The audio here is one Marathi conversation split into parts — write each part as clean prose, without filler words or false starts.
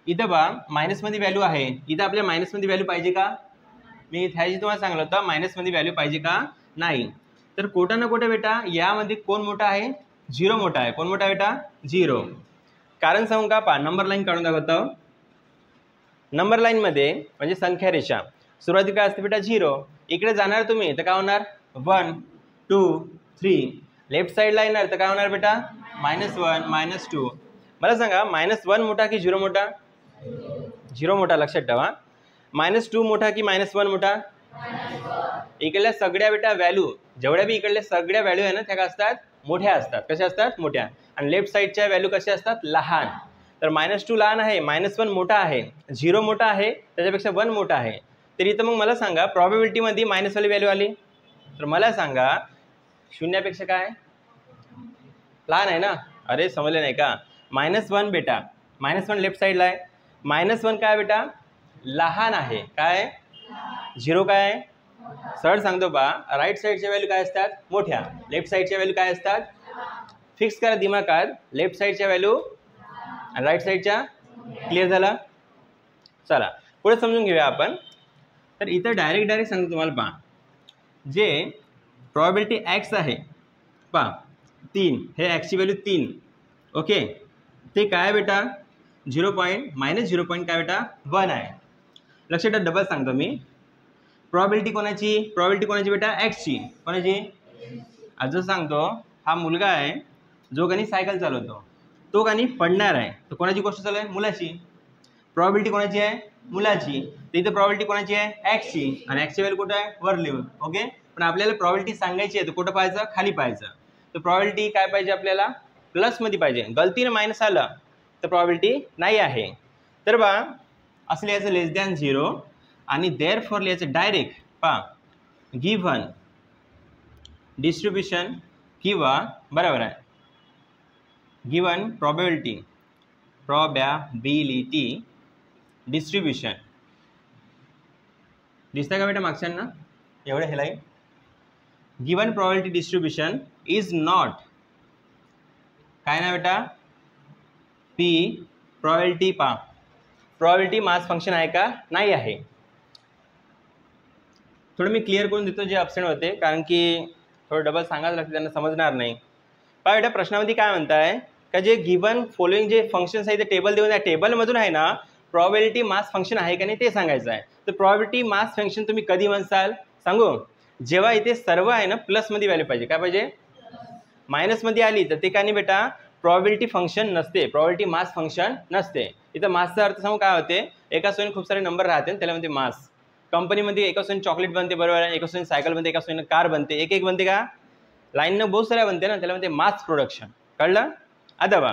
इथं बा मायनसमध्ये व्हॅल्यू आहे, इथं आपल्या मायनसमध्ये व्हॅल्यू पाहिजे का? मी ह्याची तुम्हाला सांगितलं होतं मायनसमध्ये व्हॅल्यू पाहिजे का नाही. तर कुठं ना कुठे बेटा यामध्ये कोण मोठा आहे? 0 मोठा आहे. कोण मोठा बेटा? 0. कारण सांगू का? पहा नंबर लाईन काढून दाखवतो. नंबर लाईन मध्ये म्हणजे संख्या रेषा सुरुवातीला काय असते बेटा? 0. इकडे जाणार तुम्ही तर काय होणार? 1 2 3. लेफ्ट साईडला येणार तर काय होणार बेटा? -1 -2. मला सांगा -1 मोठा की 0 मोठा? 0 मोठा. लक्षात ठेवा. -2 मोठा की -1 मोठा? इकडल्या सगळ्या बेटा व्हॅल्यू जेवढ्या बी इकडल्या सगळ्या व्हॅल्यू आहे ना त्या काय असतात? मोठ्या असतात. कशा असतात? मोठ्या. आणि लेफ्ट साईडच्या व्हॅल्यू कशा असतात? लहान. तर -2 लहान आहे, -1 मोठा आहे, 0 मोठा आहे, त्याच्यापेक्षा 1 मोठा आहे. तर इथं मग मला सांगा प्रॉबिलिटीमध्ये मायनस वाली व्हॅल्यू आली तर मला सांगा शून्यापेक्षा काय लहान आहे ना? अरे समजले नाही का? -1 बेटा -1 लेफ्ट साईडला आहे. -1 काय बेटा? लहान आहे. काय? 0 काय आहे? सरळ सांगतो बा राईट साईडच्या व्हॅल्यू काय असतात? मोठ्या. लेफ्ट साईडच्या व्हॅल्यू काय असतात? फिक्स करा दिमागात. लेफ्ट साईडच्या व्हॅल्यू आणि राईट साईडच्या. क्लिअर झाला? चला पुढे समजून घेऊया आपण. तर इथं डायरेक्ट सांगतो तुम्हाला पहा जे प्रॉबिलिटी एक्स आहे पहा 3 हे एक्सची व्हॅल्यू 3. ओके ते काय बेटा? 0 काय बेटा? 1 आहे. लक्षात ठेवा. डबल सांगतो मी. प्रॉबिलिटी कोणाची बेटा? एक्सची. कोणाची? आज सांगतो हा मुलगा आहे जो गणी सायकल चालवतो तो गणी पडणार आहे तर कोणाची गोष्ट चालू आहे? मुलाची. प्रॉबिलिटी कोणाची आहे? मुलाची. तर इथं प्रॉबिलिटी कोणाची आहे? एक्सची. आणि एक्सची व्हॅल्यू कुठं आहे? वर लिहून. ओके पण आपल्याला प्रॉबिलिटी सांगायची आहे तर कुठं पाहायचं? खाली पाहायचं. तर प्रॉबिलिटी काय पाहिजे आपल्याला? प्लसमध्ये पाहिजे. गलतीनं मायनस आलं तर प्रॉबिलिटी नाही आहे. तर बा असं लिहायचं <0 आणि देअरफॉर लिहायचं डायरेक्ट पहा गिव्हन डिस्ट्रीब्युशन किंवा बरोबर आहे गिव्हन प्रॉबिलिटी डिस्ट्रीब्युशन. दिसतं का बेटा मागच्यांना? एवढं हे line given probability distribution is not काय ना बेटा? पी प्रॉबिलिटी पहा प्रॉबिलिटी मास फंक्शन आहे का? नाही आहे. थोडं मी क्लिअर करून देतो जे ॲब्सेंट होते कारण की थोडं डबल सांगायला लागतं त्यांना समजणार नाही. पहा बेटा प्रश्नामध्ये काय म्हणताय का जे गिव्हन फॉलोइंग जे फंक्शन्स आहे ते टेबल देऊन त्या टेबलमधून आहे ना प्रॉबिलिटी मास फंक्शन आहे का नाही ते सांगायचं आहे. तर प्रॉबिलिटी मास फंक्शन तुम्ही कधी म्हणसाल सांगू? जेव्हा इथे सर्व आहे ना प्लसमध्ये व्हॅल्यू पाहिजे. काय पाहिजे? मायनसमध्ये आली तर ते काय नाही बेटा प्रॉबिलिटी फंक्शन नसते. प्रॉबिलिटी मास फंक्शन नसते. इथं मासचा अर्थ सांगू काय होते? एका सोयीने खूप सारे नंबर राहते त्याला म्हणते मास. कंपनीमध्ये एका सोयीने चॉकलेट बनते बरोबर आहे, एका सोयीने सायकल बनते, एका सोयीने कार बनते, एक बनते का? लाईननं बहुत साऱ्या बनते ना त्याला म्हणते मास प्रोडक्शन. कळलं? आता बा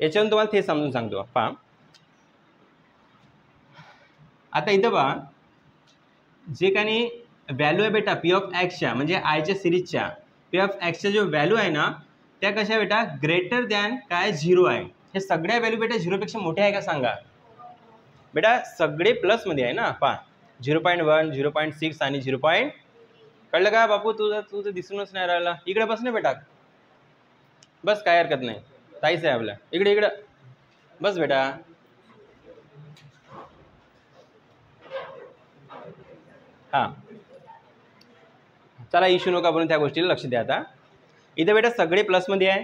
याच्यावरून तुम्हाला ते समजून सांगतो. पहा आता इथं बा जे काही व्हॅल्यू आहे बेटा पी ऑफ एक्सच्या म्हणजे आयच्या सिरीजच्या पी ऑफ एक्सच्या जो व्हॅल्यू आहे ना त्या कशा बेटा? ग्रेटर दॅन काय? 0 आहे. हे सगळ्या व्हॅल्यू बेटा 0 पेक्षा मोठ्या आहे का सांगा? बेटा सगळे प्लसमध्ये आहे ना. पहा 0.1 0.6 आणि 0. कळलं का बापू? तुझं दिसूनच नाही राहिला. इकडे बस ना बेटा. बस काय हरकत नाही. ताईच आहे आपल्या. इकडे बस बेटा. हां चला इश्यू नका म्हणून त्या गोष्टीला लक्ष द्या. आता इथं बेटा सगळे प्लसमध्ये आहे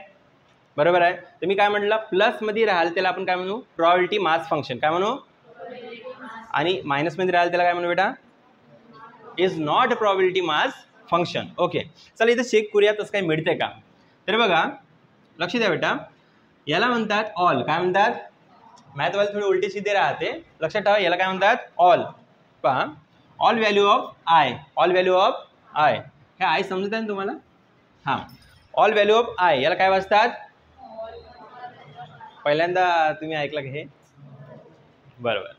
बरोबर आहे. तर मी काय म्हटलं प्लसमध्ये राहाल त्याला आपण काय म्हणू? Probability mass function. काय म्हणू? आणि मायनसमध्ये राहाल त्याला काय म्हणू बेटा? Is not probability mass function. Okay चला इथं चेक करूया तसं काही मिळते का. तर बघा लक्ष द्या बेटा याला म्हणतात ऑल. काय म्हणतात? मॅथवाले थोडी उलटी सीधी राहते. लक्षात ठेवा याला काय म्हणतात? ऑल. पहा all value of I. All value of I हे आय समजत आहे ना तुम्हाला? हां ऑल व्हॅल्यू ऑफ आय याला काय वाजतात? पहिल्यांदा तुम्ही ऐकलं का हे? बरोबर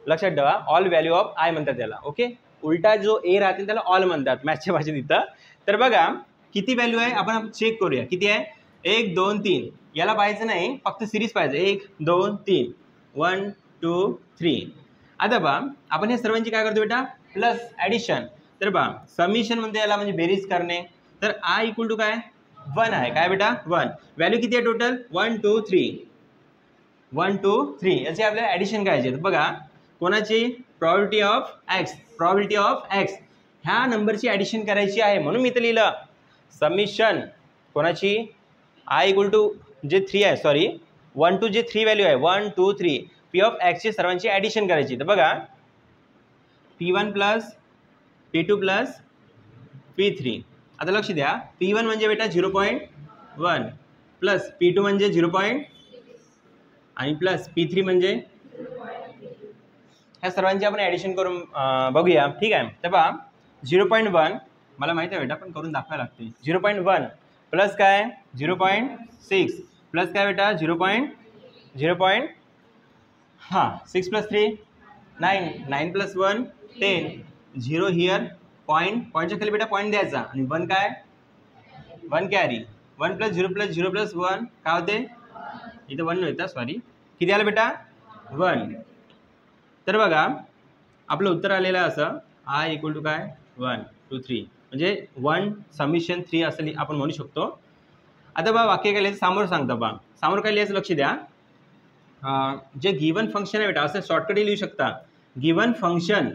लक्षात ठेवा ऑल व्हॅल्यू ऑफ आय म्हणतात त्याला. ओके उलटा जो ए राहते त्याला ऑल म्हणतात मॅथच्या भाषेत इथं. तर बघा किती व्हॅल्यू आहे आपण चेक करूया. किती आहे? 1 2 3. याला पाहायचं नाही फक्त सिरीज पाहिजे. 1 2 3 1 2 3. आता बा आपण हे सर्वांची काय करतो बेटा? Plus addition. तर बा समिशन म्हणते याला म्हणजे बेरीज करणे. तर आय इक्वल टू काय? 1 आहे. काय बेटा? 1. व्हॅल्यू किती आहे टोटल? 1 2 3. 1 2 3 याचे आपल्याला ॲडिशन करायचे. बघा कोणाची प्रॉबिलिटी ऑफ एक्स ह्या नंबरची ॲडिशन करायची आहे, म्हणून मी इथं लिहिलं समिशन कोणाची आय इक्वल टू जे 3 आहे, सॉरी 1 टू जे 3 व्हॅल्यू आहे 1 2 3 पी ऑफ एक्सची सर्वांची ॲडिशन करायची. तर बघा P1 plus P2 plus P3. आता लक्ष द्या, P1 म्हणजे बेटा 0.1 प्लस P2 म्हणजे 0. आणि प्लस P3 म्हणजे ह्या सर्वांची आपण ॲडिशन करून बघूया. ठीक आहे. तर पहा 0.1 मला माहिती आहे बेटा पण करून दाखवायला लागते. 0.1 प्लस काय 0.6 प्लस काय बेटा 6 प्लस 3 9 9 प्लस 1 10 0 हिअर पॉईंटच्या खाली बेटा पॉईंट द्यायचा आणि 1 काय 1 कॅरी 1 प्लस 0 प्लस 0 प्लस 1 काय होते इथं 1 नव्हता सॉरी किती आलं बेटा 1. तर बघा आपलं उत्तर आलेलं असं आय इक्वल टू काय 1 2 3 म्हणजे 1 समिशन 3 असं आपण म्हणू शकतो. आता बा वाक्य काय लिहायचं समोर सांगता बा समोर काय लिहायचं लक्ष द्या. जे गिवन फंक्शन आहे बेटा असं शॉर्टकट लिहू शकता. गिवन फंक्शन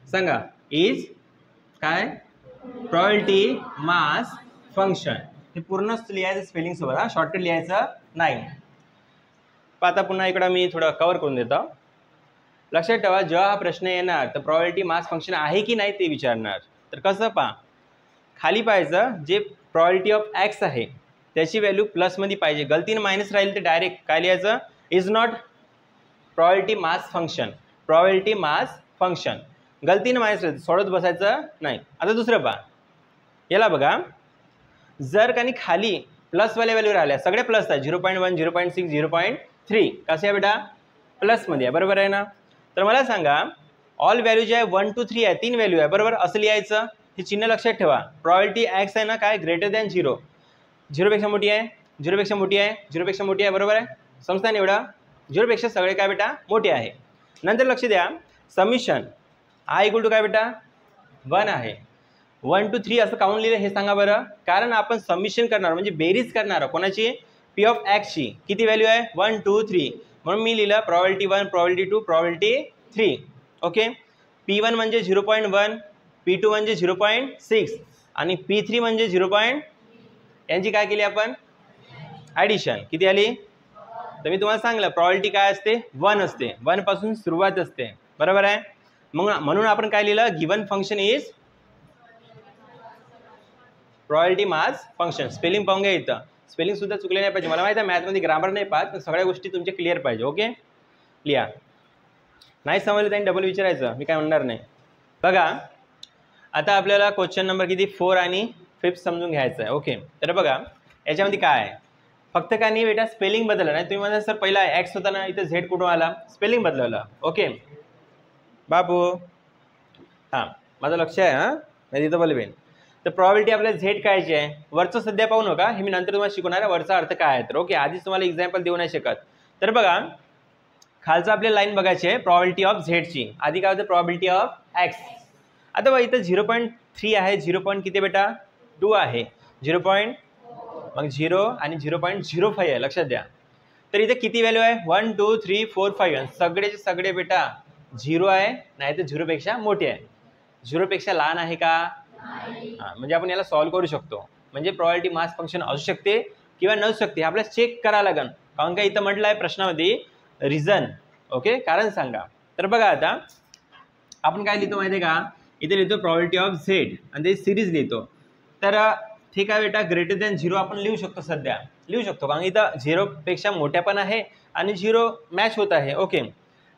सांगा इज काय प्रॉबिलिटी मास फंक्शन. हे पूर्णच लिहायचं स्पेलिंग सोबत हा शॉर्टकट लिहायचं नाही. आता पुन्हा इकडं मी थोडं कव्हर करून देतो. लक्षात ठेवा जेव्हा हा प्रश्न येणार तर प्रॉबिलिटी मास फंक्शन आहे की नाही ते विचारणार. तर कसं पहा खाली पाहायचं जे प्रॉबिलिटी ऑफ एक्स आहे त्याची व्हॅल्यू प्लसमध्ये पाहिजे. गलतीनं मायनस राहील तर डायरेक्ट काय लिहायचं is not probability mass function probability mass function. गलतीनं मायनस राहील सोडत बसायचं नाही. आता दुसरं पहा याला बघा जर का खाली प्लसवाल्या व्हॅल्यू राहिल्या सगळे प्लस आहे 0.1 0.6 0.3 कसे आहे बेटा प्लसमध्ये आहे बरोबर आहे ना. तर मला सांगा ऑल व्हॅल्यू जे आहे 1 2 3 आहे 3 व्हॅल्यू आहे बरोबर असं लिहायचं. हे चिन्ह लक्षात ठेवा. प्रॉबिलिटी एक्स आहे ना काय ग्रेटर दॅन 0 0पेक्षा मोठी आहे 0पेक्षा मोठी आहे 0पेक्षा मोठी आहे बरोबर आहे. समजता ना एवढा 0पेक्षा सगळे काय बेटा मोठे आहे. नंतर लक्ष द्या समिशन आय इक्वल टू काय बेटा 1 आहे. 1 2 3 असं काउंट लिहिलं हे सांगा बरं. कारण आपण समिशन करणार म्हणजे बेरीज करणार कोणाची पी ऑफ एक्सची किती व्हॅल्यू आहे 1 2 3 म्हणून मी लिहिलं probability 1 probability 2 probability 3. Okay P1 म्हणजे 0.1 P2 म्हणजे 0.6 आणि P3 म्हणजे 0. यांची काय केली आपण ॲडिशन किती आली. तर मी तुम्हाला सांगलं प्रॉबिलिटी काय असते 1 असते 1 पासून सुरुवात असते बरोबर आहे. मग म्हणून आपण काय लिहिलं given function is probability mass function. Spelling पाहून घ्या इथं स्पेलिंग सुद्धा चुकले नाही पाहिजे. मला माहिती आहे मॅथमध्ये ग्रामर नाही पाहत पण सगळ्या गोष्टी तुमच्या क्लिअर पाहिजे. ओके लिहा नाही समजलं त्यांनी डबल विचारायचं मी काय म्हणणार नाही. बघा आता आपल्याला क्वेश्चन नंबर किती 4 आणि 5 समजून घ्यायचं आहे. ओके तर बघा याच्यामध्ये काय आहे फक्त काय नाही बेटा स्पेलिंग बदललं नाही. तुम्ही म्हणा सर पहिला एक्स होता ना इथं झेड कुठून आला स्पेलिंग बदलवलं. ओके बाबू हां माझं लक्ष आहे हां नाही तिथं बोलवेन. तर प्रॉबिलिटी आपल्याला झेड कायची आहे वरचं सध्या पाहू नका हे मी नंतर तुम्हाला शिकवणार आहे वरचा अर्थ काय आहे. तर ओके आधीच तुम्हाला एक्झाम्पल देऊ नाही शकत. तर बघा खालचं आपल्याला लाईन बघायची आहे प्रॉबिलिटी ऑफ झेडची. आधी काय होतं प्रॉबिलिटी ऑफ एक्स. आता बघा इथं 0.3 आहे 0. किती बेटा 2 आहे 0. मग 0 आणि 0.05 आहे लक्षात द्या. तर इथे किती व्हॅल्यू आहे 1 2 3 4 5 सगळेचे सगळे बेटा 0 आहे नाही तर 0पेक्षा मोठे आहे. 0पेक्षा लहान आहे का हां म्हणजे आपण याला सॉल्व्ह करू शकतो. म्हणजे प्रॉबिलिटी मास फंक्शन असू शकते किंवा नसू शकते आपल्याला चेक करावं लागेल. कारण का इथं म्हटलं आहे प्रश्नामध्ये रिझन ओके कारण सांगा. तर बघा आता आपण काय लिहितो माहिती आहे का इथे लिहितो प्रॉबिलिटी ऑफ झेड आणि ते सिरीज लिहितो. तर ठीक आहे बेटा ग्रेटर दॅन 0 आपण लिहू शकतो सध्या लिहू शकतो कारण इथं 0पेक्षा मोठ्या पण आहे आणि 0 मॅच होत आहे. ओके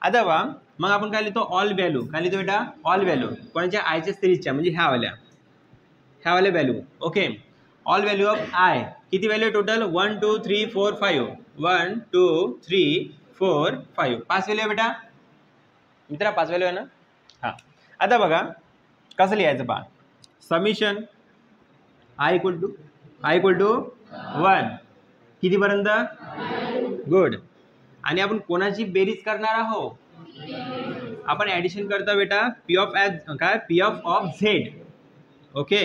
आता बा मग आपण काय लिहितो ऑल व्हॅल्यू काय लिहितो बेटा ऑल व्हॅल्यू कोणाच्या आयच्या सिरीजच्या म्हणजे ह्यावाल्या value. Okay all value of I किती व्हॅल्यू टोटल 1 2 3 4 5 1 2 3 4 5 5 व्हॅल्यू आहे बेटा मित्रा 5 व्हॅल्यू आहे ना हां. आता बघा कसं लिहायचं पहा समिशन आय इक्वल टू 1 कितीपर्यंत गुड. आणि आपण कोणाची बेरीज करणार आहोत आपण ॲडिशन करता बेटा पी ऑफ काय पी ऑफ झेड. ओके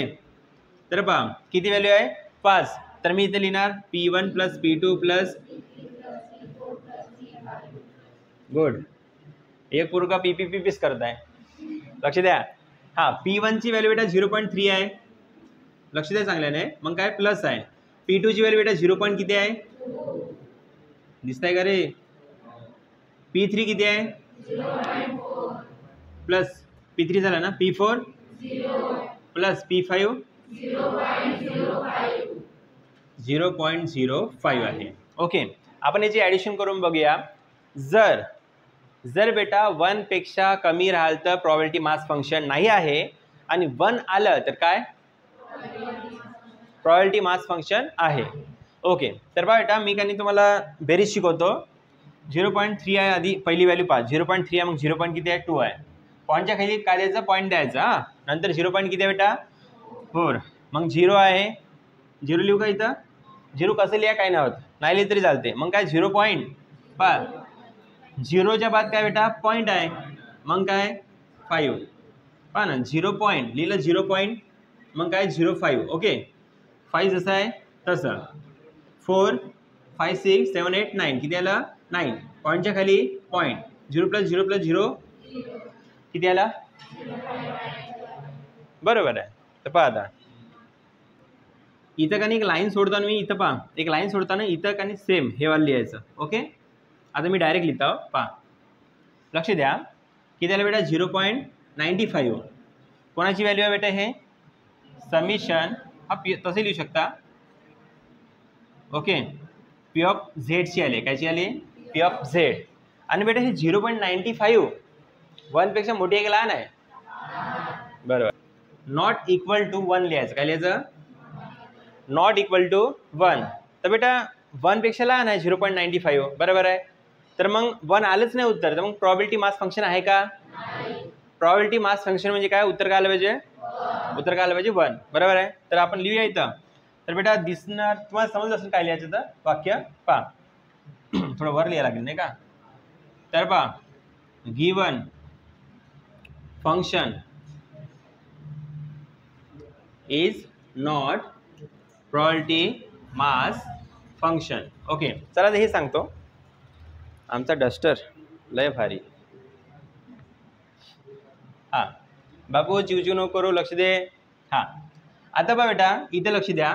तर पहा किती व्हॅल्यू आहे 5. तर मी इथे लिहिणार P1 plus P2 plus good, एक पूर्व का पीपीपीपीच करताय, लक्ष द्या. हां, P1ची व्हॅल्यू बेटा 0.3 आहे, लक्ष द्या चांगल्याने. मग काय प्लस आहे. P2ची व्हॅल्यू बेटा 0. किती आहे, दिसताय का रे. P3 किती आहे, प्लस P3 झाला ना. P4 प्लस P5 0.05 आहे. ओके, आपण याची ॲडिशन करून बघूया. जर जर बेटा 1 पेक्षा कमी राहिलं तर प्रॉबॅबिलिटी मास फंक्शन नाही आहे, आणि 1 आलं तर काय प्रॉबॅबिलिटी मास फंक्शन आहे. ओके, तर बघा बेटा मी काही तुम्हाला बेरीज शिकवतो. 0.3 आहे, आधी पहिली व्हॅल्यू पहा. 0.3 आहे, मग 0. किती आहे, 2 आहे. पॉईंटच्या खाली काय द्यायचं, पॉईंट द्यायचा. हां, नंतर 0. किती आहे बेटा, 4. मग 0 आहे, 0 लिहू का इथं. 0 कसं लिहा, काही नाही होत, नाही लिहिलं तरी चालते. मग काय 0 पॉईंट पहा, 0च्या बाद काय बेटा पॉईंट आहे, मग काय 5 पहा ना. 0 पॉईंट लिहिलं, 0 पॉईंट, मग काय 0.5. ओके, 5 जसं आहे तसं. 4 5 6 7 8 9 किती आलं, 9. पॉईंटच्या खाली पॉईंट. 0 + 0 + 0 किती आला, बरोबर आहे. तर पहा आता इथं का एक लाईन सोडताना मी इथं पहा, एक लाईन सोडताना इथं का सेम हे वाला लिहायचं. ओके, आता मी डायरेक्ट लिहितो. पहा, लक्ष द्या. किती आलं बेटा 0.95. कोणाची व्हॅल्यू आहे बेटा, हे समिशन. हा तसे लिहू शकता. ओके, P ऑफ झेडची आले, कायची आली, P ऑफ झेड. आणि बेटा हे 0.95 1 पेक्षा मोठी आहे की लहान आहे, बरोबर. नॉट इक्वल टू 1 लिहायचं. काय लिहायचं, नॉट इक्वल टू 1. तर बेटा 1 पेक्षा लहान आहे 0.95, बरोबर आहे. तर मग 1 आलंच नाही उत्तर, तर मग प्रॉबॅबिलिटी मास फंक्शन आहे का. प्रॉबॅबिलिटी मास फंक्शन म्हणजे काय, उत्तर काय आलं पाहिजे, उत्तर काय आलं पाहिजे 1, बरोबर आहे. तर आपण लिहूया इथं. तर बेटा दिसणार, तुम्हाला समजलं असेल काय लिहायचं तर वाक्य. पहा थोडं वर लिहायला लागेल नाही का. तर पहा, given function is not probability mass function. Okay, चला हे सांगतो. आमचा डस्टर लय भारी. हां बाबू, चिवचिव नको करू, लक्ष दे. हां, आता बघा बेटा इथे लक्ष द्या.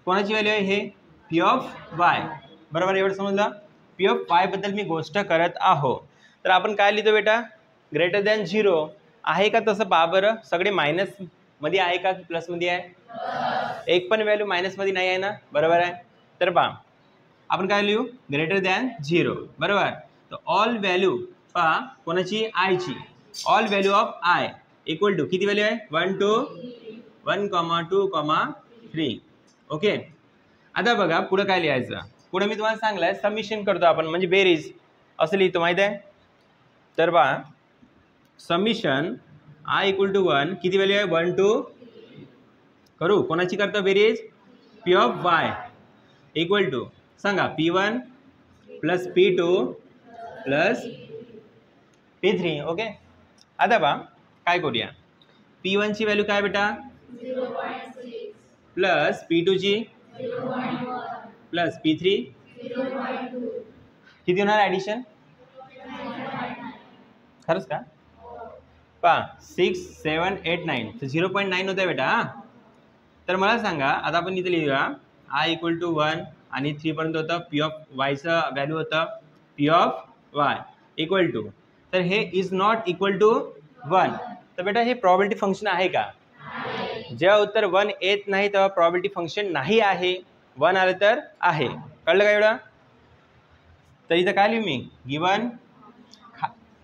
कोणाची व्हॅल्यू आहे, हे P ऑफ वाय, बरोबर. एवढं समजलं. P ऑफ वाय बद्दल मी गोष्ट करत आहो. तर आपण काय लिहितो बेटा, ग्रेटर दॅन 0 आहे का, तसं पहा बरं. सगळे मायनस मध्ये आहे का, प्लस मध्ये आहे. एक पण व्हॅल्यू मायनस मध्ये नाही आहे ना, बरोबर आहे. तर पहा आपण काय लिहू, ग्रेटर दॅन 0, बरोबर. तर ऑल व्हॅल्यू पहा कोणाची, आयची. All value of I equal to किती व्हॅल्यू आहे, 1 2 1, 2, 3. ओके, आता बघा पुढं काय लिहायचं. पुढे मी तुम्हाला सांगलाय समिशन करतो आपण, म्हणजे बेरीज असं लिहितो, माहिती आहे. तर पहा समिशन आय इक्वल टू 1, किती व्हॅल्यू आहे, 1 2 करू, कोणाची करतो बेरीज, P of Y equal to सांगा P1 plus P2 plus P3. Okay, आता पहा काय करूया. P1 ची व्हॅल्यू काय बेटा 0.6 प्लस P2 ची 0.1 प्लस P3 0.2 किती होणार ॲडिशन, खरंच का. पहा 6 7 8 9 तर 0.9 होतं बेटा. हां, तर मला सांगा आता आपण इथे लिहूया आय इक्वल टू 1 आणि 3 पर्यंत होतं. P ऑफ वायचं व्हॅल्यू होतं P of Y equal to, तर हे इज नॉट इक्वल टू 1. तर बेटा हे प्रॉबॅबिलिटी फंक्शन आहे का, जेव्हा उत्तर 1 येत नाही तेव्हा प्रॉबॅबिलिटी फंक्शन नाही आहे, 1 आलं तर आहे. कळलं का एवढं. तर इथं काय लिहू मी, गिवन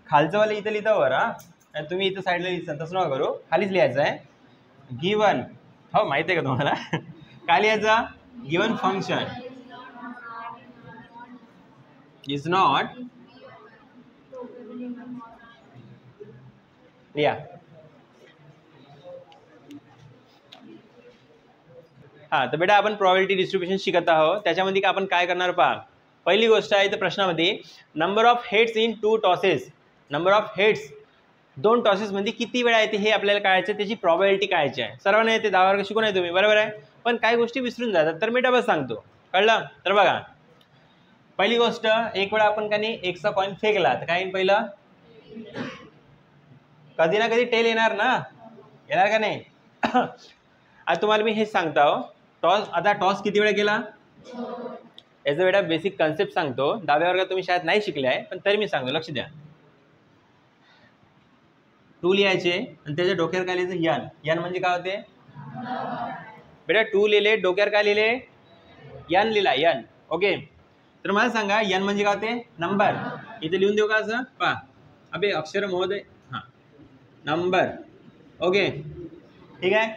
खालचं वाला इथं लिहितं वर. हां, तुम्ही इथं साईडला लिहिता तसं नका करू, खालीच लिहायचं आहे. गिवन, हो माहिती आहे का तुम्हाला काय लिहायचं, गिवन फंक्शन इज नॉट, लिहा. हां, तर बेटा आपण प्रॉबॅबिलिटी डिस्ट्रीब्युशन शिकत आहोत. त्याच्यामध्ये आपण काय करणार पहा. पहिली गोष्ट आहे तर प्रश्नामध्ये number of heads in 2 tosses, number of heads 2 टॉसेसमध्ये किती वेळा येते हे आपल्याला कळायचं, त्याची प्रॉबॅबिलिटी कळायची आहे. सर्वांना येते, 10 वर्ग शिकून आहे तुम्ही, बरोबर आहे. पण काही गोष्टी विसरून जातात, तर मी डबल सांगतो, कळलं. तर बघा पहिली गोष्ट, एक वेळा आपण का नाही एकचा कॉइन फेकला तर काय येईल पहिलं, कधी ना कधी टेल येणार ना, येणार का नाही? आता तुम्हाला मी हेच सांगतो, टॉस, आता टॉस किती वेळा केला याचा वेळा बेसिक कन्सेप्ट सांगतो. 10व्या वर्गात तुम्ही शाळेत नाही शिकले आहे, पण तरी मी सांगतो, लक्ष द्या. 2 लिहायचे आणि त्याच्या डोक्यावर काय लिहायचं, यन. यन म्हणजे काय होते बेटा, 2 लिहिले, डोक्यावर काय लिहिले, यन लिहिला, यन. ओके, तर मला सांगा यन म्हणजे काय होते, नंबर. इथे लिहून देऊ का असं, पहा अबे अक्षर महोदय, हां नंबर. ओके ठीक आहे.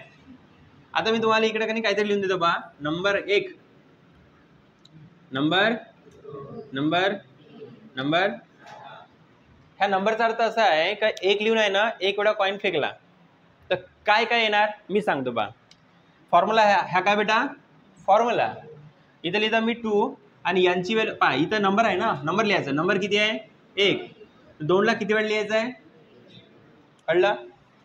आता मी तुम्हाला इकडे काही काहीतरी लिहून देतो पहा, नंबर 1, नंबर नंबर नंबर. ह्या नंबरचा अर्थ असा आहे का एक लिहून आहे ना, एक वेळा कॉइन फेकला तर काय काय येणार मी सांगतो पहा. फॉर्म्युला ह्या काय बेटा, फॉर्म्युला. इथं लिहिता मी 2 आणि यांची वेळ पहा, इथं नंबर आहे ना, नंबर लिहायचा. नंबर किती आहे, 1. 2ला किती वेळ लिहायचं आहे, कळलं?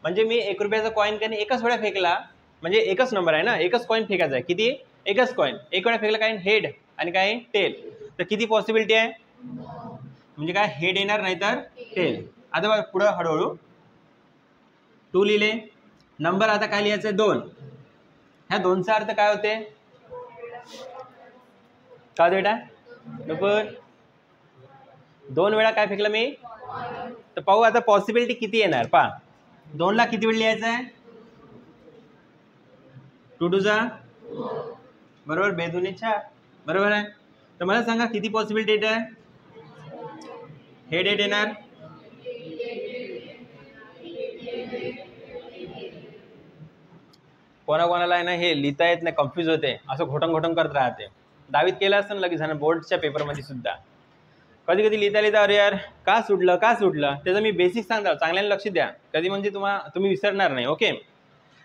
म्हणजे मी 1 रुपयाचा कॉइन काही एकच वेळा फेकला, म्हणजे एकच नंबर आहे ना, एकच कॉइन फेकायचा आहे. किती, एकच कॉइन एक वेळा फेकला, काय हेड आणि काय टेल. तर किती पॉसिबिलिटी आहे, म्हणजे काय हेड येणार नाही तर टेल. आता बघा पुढं हळूहळू 2 लिहिले, नंबर आता काय लिहायचं आहे, 2. ह्या 2चा अर्थ काय होते, का बेटा, बरोबर 2 वेळा काय फेकलं मी, तर पाहू आता पॉसिबिलिटी किती येणार. पहा 2ला किती वेळ लिहायचं आहे, 2 2 जा बरोबर, बेदुने 4 बरोबर आहे. तर मला सांगा किती पॉसिबिलिटी येत आहे, हेड हेड येणार. कोणाकोणाला आहे ना हे लिहिता येत नाही, कन्फ्यूज होते, असं घोटंग घोटंग करत राहते. 10वीत केलं असतं ना लगेच ना, बोर्डच्या पेपरमध्ये सुद्धा कधी कधी लिहिता लिहिता अरे यार का सुटलं का सुटलं, त्याचं मी बेसिक सांगतो, चांगल्याने लक्ष द्या, कधी म्हणजे तुम्ही विसरणार नाही. ओके,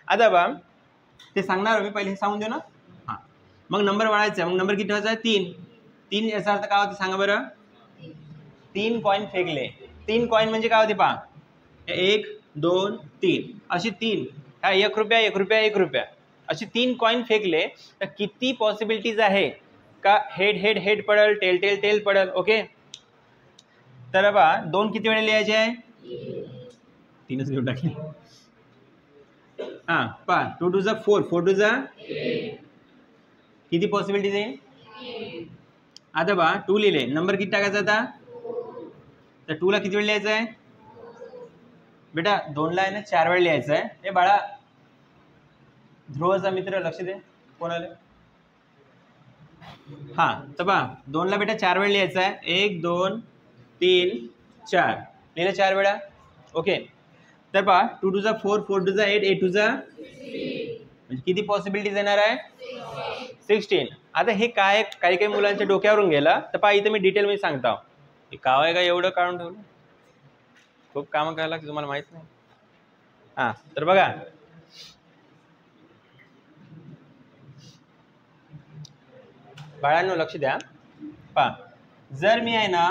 आता बा ते सांगणार मी, पहिले हे सांगून देऊ ना. हां, मग नंबर वाढायचा, मग नंबर किती ठेवायचा आहे, 3. 3 याचा अर्थ काय होते सांगा बरं, 3 कॉइन फेकले. 3 कॉइन म्हणजे काय होते पहा, 1 2 3 अशी 3, हा 1 रुपया 1 रुपया 1 रुपया अशी 3 कॉइन फेकले तर किती पॉसिबिलिटीज आहे का हेड हेड हेड पडल, टेल टेल टेल पडल. ओके, तर बा 2 किती वेळा लिहायचे आहे, 3च लिहून टाकले. हां पहा 2 2 जा 4, 4 2 जा किती पॉसिबिलिटीज आहे. आता बा 2 लिहिले, नंबर किती टाकायचा आता, तर 2ला किती वेळ लिहायचं आहे बेटा, 2ला आहे ना 4 वेळ लिहायचं आहे. हे बाळा ध्रुवचा मित्र लक्ष दे, कोण आले. हां तर बा 2ला बेटा 4 वेळ लिहायचं आहे, 1 2 3 4 लिहिलं 4 वेळा. ओके, तर पहा 2 2 जा 4, 4 2 जा 8, 8 2 जा म्हणजे किती पॉसिबिलिटीज येणार आहे, 16. आता हे काय काही काही मुलांच्या डोक्यावरून गेलं, तर पहा इथे मी डिटेलमध्ये सांगतो. हे काव आहे का एवढं काढून ठेवलं, खूप कामं करायला लागते तुम्हाला माहित नाही. हां तर बघा बाळांनो लक्ष द्या. पहा जर मी आहे ना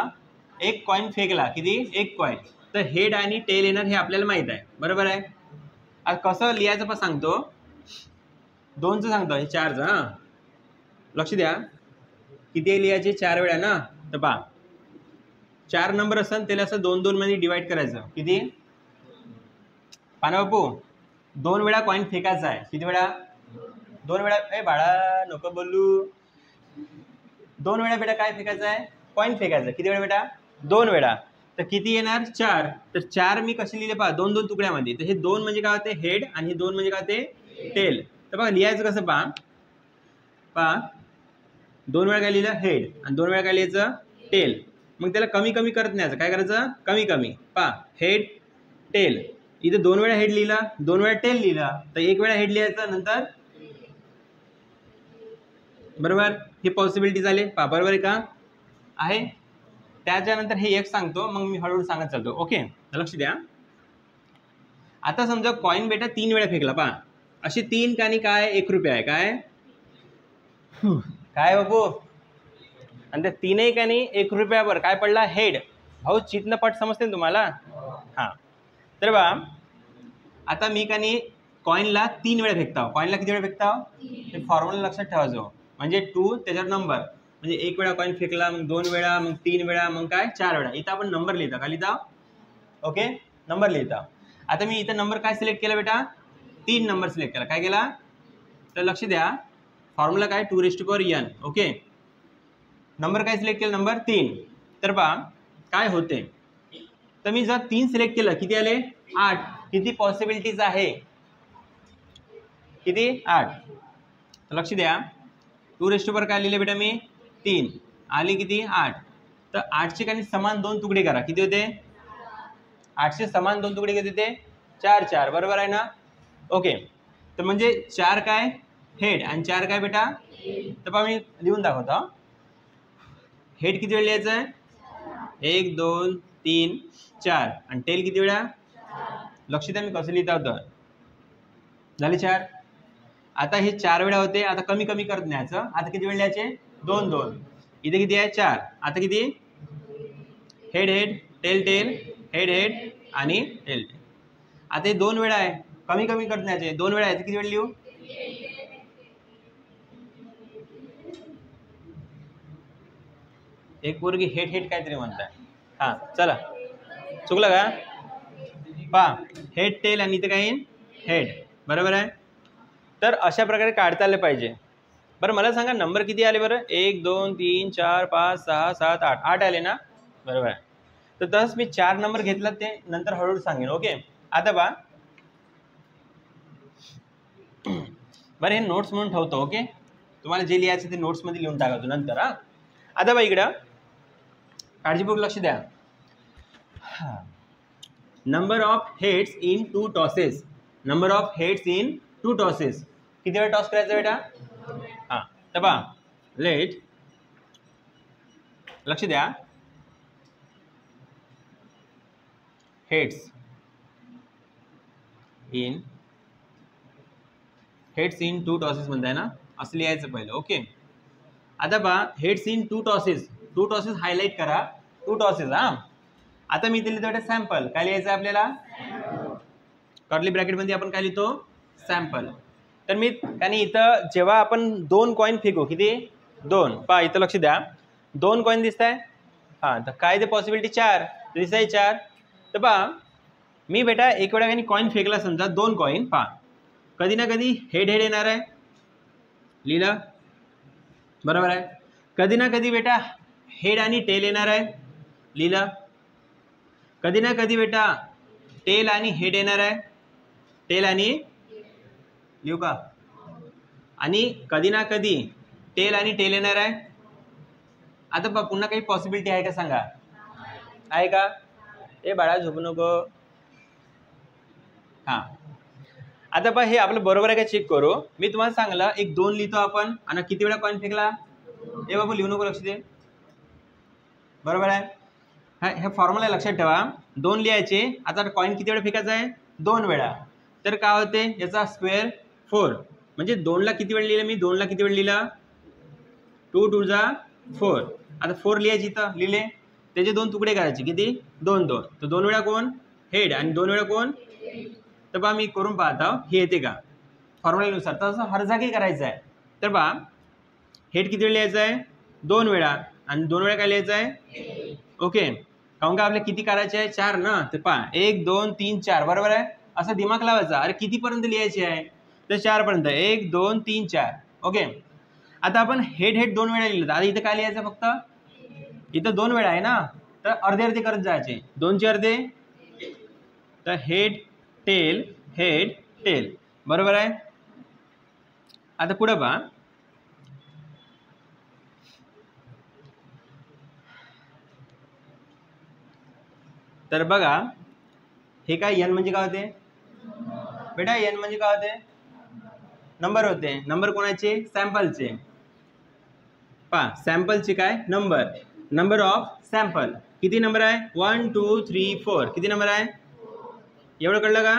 एक कॉइन फेकला, किती, एक कॉइन, तर हेड आणि टेल येणार हे आपल्याला माहित आहे, बरोबर आहे. आता कसं लिहायचं पण सांगतो, 2चं सांगतो आणि 4चं. हां लक्ष द्या, किती लिहायचे, 4 वेळा ना. तर पहा 4 नंबर असेल त्याला असं 2 2 मध्ये डिवाइड करायचं. किती पाना बापू, 2 वेळा कॉइन फेकायचा आहे. किती वेळा, 2 वेळा. ए बाळा नको बोलू, 2 वेळा बेटा काय फेकायचं आहे, कॉइन फेकायचं. किती वेळा बेटा, 2 वेळा. तर किती येणार, 4. तर 4 मी कसे लिहिले पहा, 2 2 तुकड्यामध्ये. तर हे 2 म्हणजे काय होते हेड आणि हे 2 म्हणजे काय होते टेल. तर बघा लिहायचं कसं पहा, पहा 2 वेळा काय लिहिलं हेड आणि 2 वेळा काय लिहायचं टेल. मग त्याला कमी कमी करत न्यायचं, काय करायचं कमी कमी. पहा हेड टेल, इथे 2 वेळा हेड लिहिला, 2 वेळा टेल लिहिला, तर 1 वेळा हेड लिहायचं नंतर, बरोबर. हे पॉसिबिलिटी झाले पहा, बरोबर आहे का आहे. त्याच्यानंतर हे एक सांगतो, मग मी हळूहळू सांगत चालतो. ओके लक्ष द्या. आता समजा कॉइन बेटा 3 वेळा फेकला, पहा अशी 3 कानी काय 1 रुपया आहे, काय काय बाबू, आणि त्या 3ही कानी 1 रुपयावर काय पडला, हेड. भाऊ चित्न पट समजते ना तुम्हाला. हां तर बा आता मी कानी कॉइनला 3 वेळा फेकताव. कॉइनला किती वेळा फेकताव, ते फॉर्म्युला लक्षात ठेवायचो, म्हणजे 2 त्याच्यावर नंबर म्हणजे एक वेळा कॉईन फेकला, मग 2 वेळा, मग 3 वेळा, मग काय 4 वेळा. इथं आपण नंबर लिहिता का लिहिता, ओके नंबर लिहिता. आता मी इथं नंबर काय सिलेक्ट केला बेटा, 3 नंबर सिलेक्ट केला. काय केला तर लक्ष द्या, फॉर्म्युला काय 2n. ओके नंबर काय सिलेक्ट केला, नंबर 3. तर पहा काय होते, तर मी जर 3 सिलेक्ट केलं किती आले 8. किती पॉसिबिलिटीज आहे, किती 8. तर लक्ष द्या 2 काय लिहिले बेटा मी 3, आली किती 8. तर 8चे काही समान 2 तुकडे करा, किती होते 8चे समान 2 तुकडे किती होते 4 4, बरोबर आहे ना. ओके तर म्हणजे 4 काय हेड आणि 4 काय बेटा. तर पहा मी लिहून दाखवतो. हेड किती वेळ लिहायचं आहे, 1 2 3 4 आणि टेल किती वेळा. लक्ष द्या मी कसं लिहिता होतं, झाले 4. आता हे 4 वेळा होते, आता कमी कमी करत न्यायचं. आता किती वेळ लिहायचे 2 2. इथे किती आहे 4. आता किती head head tail tail head head आणि टेल टेल. आता हे 2 वेळा आहे, कमी कमी करत न्यायचे. 2 वेळा आहे, किती वेळ लिहू, एक पोरगी हेड हेड काहीतरी म्हणताय. हां चला चुकलं का, पहा हेड टेल आणि इथे काही हेड, बरोबर आहे. तर अशा प्रकारे काढता आले पाहिजे. बरं मला सांगा नंबर किती आले बरं, 1 2 3 4 5 6 7 8, 8 आले ना, बरोबर आहे. तर तसंच मी 4 नंबर घेतला ते नंतर हळूहळू सांगेन. ओके आता पहा बरं हे नोट्स म्हणून ठेवतो. ओके तुम्हाला जे लिहायचं ते नोट्समध्ये लिहून टाकायचो नंतर. हां आता बघा इकडं काळजीपूर्वक लक्ष द्या. Number of heads in 2 tosses, number of heads in 2 tosses. किती वेळ टॉस करायचं बेटा, हां तर पहा लेट लक्ष द्या, हेड्स इन 2 टॉसेस म्हणताय ना, असं लिहायचं पहिलं. ओके आता पहा heads in 2 tosses, 2 tosses highlight करा, 2 टॉसेस. हां आता मी इथे लिहितो बेटा सॅम्पल. काय लिहायचं आपल्याला, कर्ली ब्रॅकेटमध्ये आपण काय लिहितो सॅम्पल. तर मी आणि इथं जेव्हा आपण 2 कॉईन फेकू, किती 2, पहा इथं लक्ष द्या 2 कॉईन दिसत आहे. हां तर काय ते पॉसिबिलिटी 4 दिसत आहे 4. तर पहा मी बेटा एक वेळा काही कॉईन फेकला समजा 2 कॉईन, पहा कधी ना कधी हेड हेड येणार आहे, लिहिलं बरोबर आहे. कधी ना कधी बेटा हेड आणि टेल येणार आहे, लिहिलं. कधी ना कधी बेटा टेल आणि हेड येणार आहे, टेल आणि लिहू का, आणि कधी ना कधी टेल आणि टेल येणार आहे. आता पुन्हा काही पॉसिबिलिटी आहे का सांगा, आहे का. ए बाळा झोपू नको. हां आता पहा हे आपलं बरोबर आहे का चेक करू. मी तुम्हाला सांगलं एक 2 लिहितो आपण आणि किती वेळा कॉईन फेकला, ए बाबू लिहू नको लक्ष दे, बरोबर आहे. हा हे फॉर्म्युला लक्षात ठेवा, 2 लिहायचे. आता कॉईन किती वेळा फेकायचा आहे 2 वेळा. तर काय होते याचा स्क्वेअर 4, म्हणजे 2ला किती वेळ लिहिलं मी, 2ला किती वेळ लिहिला 2 2 जा 4. आता 4 लिहायची इथं लिहिले, त्याचे 2 तुकडे करायचे, किती 2 2. तर 2 वेळा कोण हेड आणि 2 वेळा कोण. तर पहा मी करून पाहता हे येते का फॉर्म्युल्यानुसार, तसं हर जागी करायचं आहे. तर पहा हेड किती वेळ लिहायचं आहे 2 वेळा आणि 2 वेळा काय लिहायचं आहे. ओके काहून का आपल्याला किती करायचे आहे 4 ना. तर पहा 1 2 3 4, बरोबर आहे. असं दिमाग लावायचा, अरे कितीपर्यंत लिहायचे आहे तर 4 पर्यंत, 1 2 3 4. ओके आता आपण हेड हेड 2 वेळा लिहिलं, आता इथं काय लिहायचं फक्त, इथं 2 वेळा आहे ना, तर अर्धे अर्धे करत जायचे, 2चे अर्धे. तर हेड टेल बरोबर आहे. आता पुढे पहा, तर बघा हे काय n म्हणजे काय होते बेटा, n म्हणजे काय होते नंबर होते. नंबर कोणाचे सॅम्पलचे. पहा सॅम्पलचे काय नंबर, नंबर ऑफ सॅम्पल किती नंबर आहे 1 2 3 4, किती नंबर आहे. एवढं कळलं का,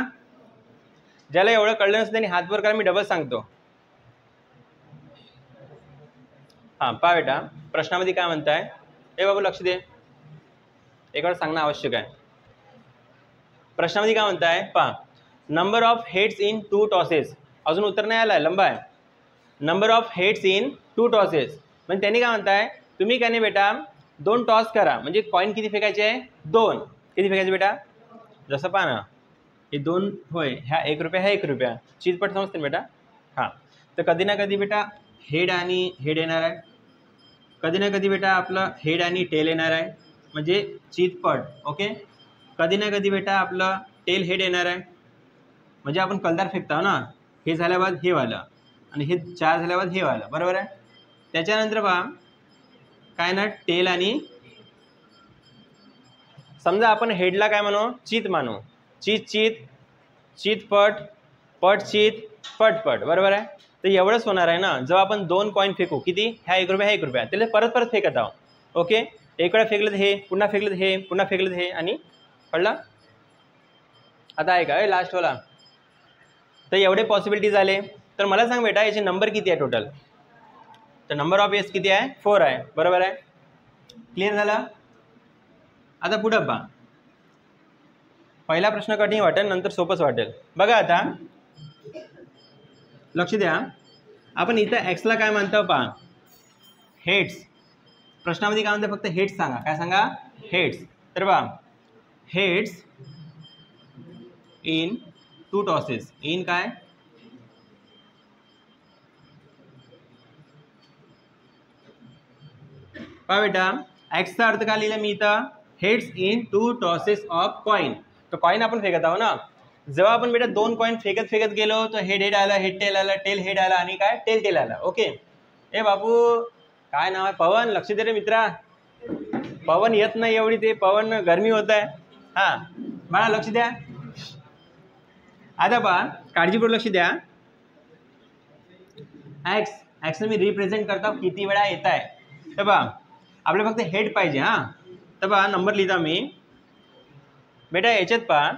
ज्याला एवढं कळलं नसतं त्यांनी हात वर करा, मी डबल सांगतो. हां पहा बेटा प्रश्नामध्ये काय म्हणताय, हे बाबू लक्ष दे, एक वेळ सांगणं आवश्यक आहे. प्रश्नामध्ये काय म्हणताय पहा, number of heads in 2 tosses, अजून उत्तर नाही आलं आहे, लंबा आहे. Number of heads in 2 tosses, मग त्यांनी काय म्हणताय, तुम्ही काय नाही बेटा 2 टॉस करा, म्हणजे कॉईन किती फेकायचे आहे 2. किती फेकायचे बेटा, जसं पहा ना हे 2 होय, ह्या 1 रुपया ह्या 1 रुपया, चीजपट समजते बेटा. हां, तर कधी ना कधी बेटा हेड आणि हेड येणार आहे, कधी ना कधी बेटा आपलं हेड आणि टेल येणार आहे, म्हणजे चीजपट. ओके, कधी ना कधी बेटा आपलं टेल हेड येणार आहे, म्हणजे आपण कलदार फेकतो ना, हे झाल्यावर हे वालं आणि हे 4 झाल्यावर हे वालं, बरोबर आहे. त्याच्यानंतर पहा काय ना टेल आणि समजा आपण हेडला काय म्हणू, चीत मानू, चीत चीत चीत पट पट चीत पट पट, बरोबर आहे. तर एवढंच होणार आहे ना, जेव्हा आपण 2 कॉईन फेकू, किती, ह्या 1 रुपया ह्या 1 रुपया, त्याला परत परत फेकत आहो. ओके, एक वेळा फेकलं हे, पुन्हा फेकलं हे, पुन्हा फेकलं हे, आणि कळलं. आता आहे का लास्टवाला. तर एवढे पॉसिबिलिटी झाले. तर मला सांग बेटा याचे नंबर किती आहे टोटल. तर नंबर ऑफ एस किती आहे, 4 आहे, बरोबर आहे. क्लिअर झालं. आता पुढं पहा, पहिला प्रश्न कठीण वाटेल, नंतर सोपंच वाटेल. बघा आता लक्ष द्या, आपण इथं एक्सला काय म्हणतो पहा, हेड्स. प्रश्नामध्ये काय म्हणतं, फक्त हेड्स सांगा. काय सांगा, हेड्स. तर पहा हेड्स इन 2 टॉसेस, इन काय, पहा बेटा एक्सचा अर्थ काय लिहिला मी इथं, heads in 2 tosses of coin. तर कॉइन आपण फेकत आहो ना, जेव्हा आपण बेटा 2 कॉइन फेकत फेकत गेलो तर हेड हेड आला, हेड टेल आला, टेल हेड आला, आणि काय टेल टेल आला. ओके, ए बाबू काय नाव आहे, पवन, लक्ष दे रे मित्रा. पवन येत नाही एवढी, ते पवन गरमी होत आहे. हां बाळा लक्ष द्या. आता पहा काळजीपूर्वक लक्ष द्या. एक्स मी रिप्रेझेंट करता किती वेळा येत आहे. तर पहा आपल्याला फक्त हेड पाहिजे. हां, तर पहा नंबर लिहिता मी बेटा. याच्यात पहा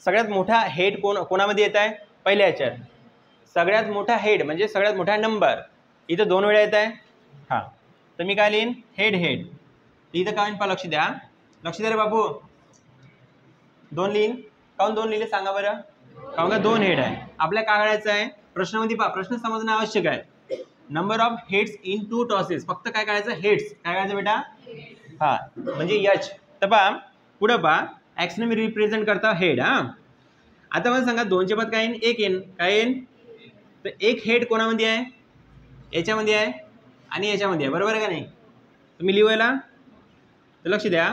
सगळ्यात मोठा हेड कोणामध्ये येत आहे, पहिल्या याच्यात सगळ्यात मोठा हेड म्हणजे सगळ्यात मोठा नंबर इथं 2 वेळा येत आहे. हां, तर मी काय लिहीन, हेड हेड. इथं काय पहा, लक्ष द्या, लक्ष द्या रे बाबू. 2 लिहीन. काहून 2 लिहिले सांगा बरं. काहून का 2 हेड आहे. आपल्या काय काढायचं आहे प्रश्नामध्ये, पहा प्रश्न समजणं आवश्यक आहे. Number of heads in 2 tosses, फक्त काय करायचं, हेड्स. काय करायचं बेटा, हां म्हणजे एच. तर पहा पुढं पहा, एक्सने मी रिप्रेझेंट करता हेड. हां, आता मला सांगा 2च्या बाद काय येईन, 1 येईन. काय येईन, तर 1 हेड कोणामध्ये आहे, याच्यामध्ये आहे आणि याच्यामध्ये आहे, बरोबर आहे का नाही. तुम्ही लिहायला तर लक्ष द्या.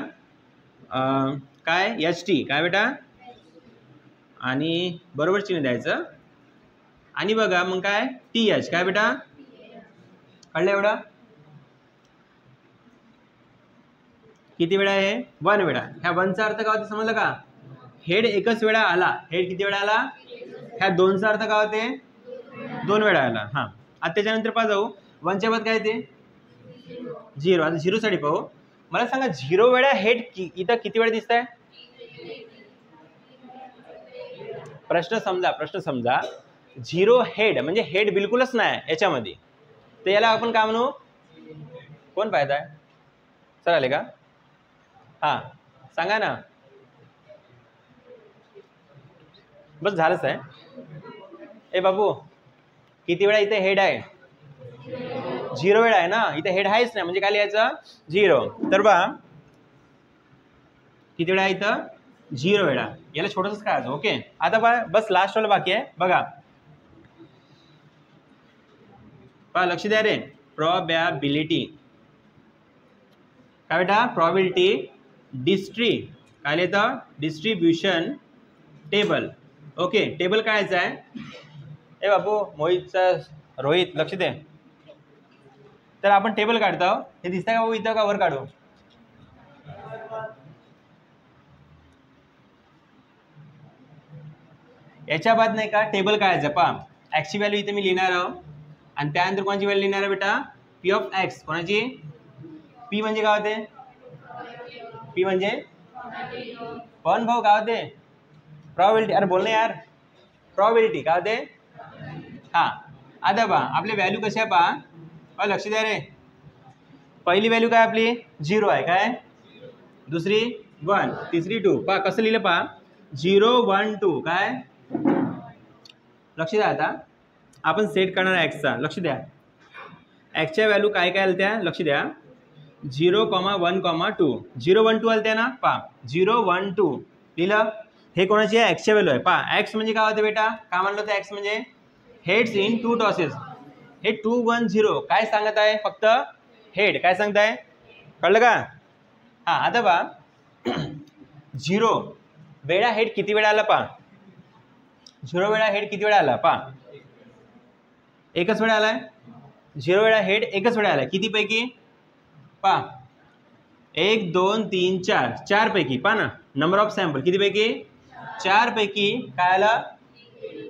काय एच टी, काय बेटा, आणि बरोबर चिन्ह द्यायचं. आणि बघा मग काय टी एच, काय बेटा, कळलं एवढं. किती वेळा आहे, 1 वेळा. ह्या 1चा अर्थ काय होते समजलं का, हेड एकच वेळा आला. हेड किती वेळा आला, ह्या 2चा अर्थ काय होते, 2 वेळा आला. हां, आता त्याच्यानंतर पहा जाऊ 1च्या बाद काय ते 0. आता 0 साठी पाहू. मला सांगा 0 वेळा हेड इथं किती वेळा दिसत आहे. प्रश्न समजा 0 हेड म्हणजे हेड बिलकुलच नाही याच्यामध्ये, तर याला आपण काय म्हणू, कोण पाहत आहे, सर आले का. हां सांगा ना, बस झालंच आहे. ए बाबू किती वेळा इथे हेड आहे, 0 वेळा आहे ना, इथे हेड आहेच नाही, म्हणजे काय लिहायचं 0. तर बा किती वेळा इथं 0 वेळा, याला छोटंसं काय. ओके, आता बा बस लास्ट वाला बाकी आहे. बघा पहा लक्ष द्या रे. प्रोबॅबिलिटी काय बेटा, प्रोबॅबिलिटी काय लिहितं, डिस्ट्रीब्युशन टेबल. ओके, टेबल कायचं आहे. ए बाबू मोहितचा रोहित लक्ष दे. तर आपण टेबल काढतो, हे दिसतं का बाबू इथं, का वर काढू. याच्या बाद नाही का टेबल काढायचं. पहा एक्सची व्हॅल्यू इथे मी लिहिणार आहोत, आणि त्यानंतर कोणाची व्हॅल्यू लिहिणार आहे बेटा, पी ऑफ एक्स. कोणाची, पी म्हणजे काय होते, पी म्हणजे पण भाऊ काय होते, प्रॉबिलिटी. अरे बोल ना यार, प्रॉबिलिटी काय होते. हां, आता पहा आपली व्हॅल्यू कशी आहे पहा, लक्ष द्या रे. पहिली व्हॅल्यू काय आपली 0 आहे, काय दुसरी 1, तिसरी 2. पहा कसं लिहिलं पहा, 0 1 2. काय लक्ष द्या. आता आपण सेट करणार आहे एक्सचा, लक्ष द्या. एक्सच्या व्हॅल्यू काय काय आल्या त्या लक्ष द्या. 0,1,2 0 1 2 आल्या त्या ना पा 0 1 2 लिहिलं. हे कोणाची आहे एक्सच्या व्हॅल्यू आहे पा. एक्स म्हणजे काय होतं बेटा काय म्हणलं होतं एक्स म्हणजे हेड्स इन 2 टॉसेस. हे 2 1 0 काय सांगत आहे फक्त हेड काय सांगताय कळलं का. हां आता पा 0 वेळा हेड किती वेळा आला पा 0 वेळा हेड किती वेळा आला पा एकच वेळा आलाय. 0 वेळा हेड एकच वेळा आलाय कितीपैकी पा 1 2 3 4 4 पैकी पा ना नंबर ऑफ सॅम्पल कितीपैकी 4 पैकी काय आलं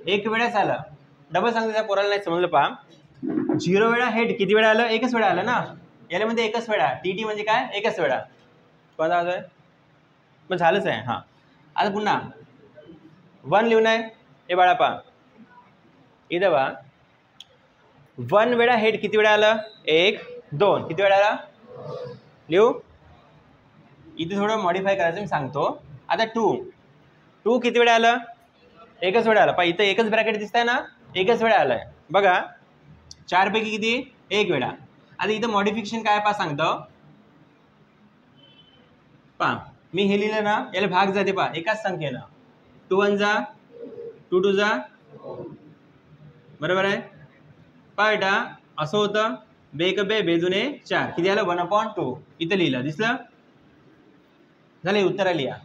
एक वेळाच आलं. डबल सांगतो त्या पोराला नाही समजलं पा 0 वेळा हेड किती वेळा आलं एकच वेळा आलं ना याला म्हणजे एकच वेळा टी म्हणजे काय एकच वेळा कोणता आहे मग झालंच आहे. हां आता पुन्हा 1 लिहून आहे हे बाळा पा इथं बा 1 वेळा हेड किती वेळा आलं 1 2 किती वेळा आला लिहू. इथे थोडं मॉडिफाय करायचं मी सांगतो. आता 2 किती वेळा आलं एकच वेळा आला पा इथं एकच ब्रॅकेट दिसतंय ना एकच वेळा आलाय बघा 4 पैकी किती एक वेळा. आता इथं मॉडिफिकेशन काय पा सांगतो पा मी हे लिहिलं ना याला भाग जाते पा एकाच संख्येनं 2 1 जा 2 2 जा बरोबर आहे पा बेटा असं होतं 2 1 2 2 2 4 किती आलं 1/2 इथं लिहिलं दिसलं झालं उत्तर लिहा.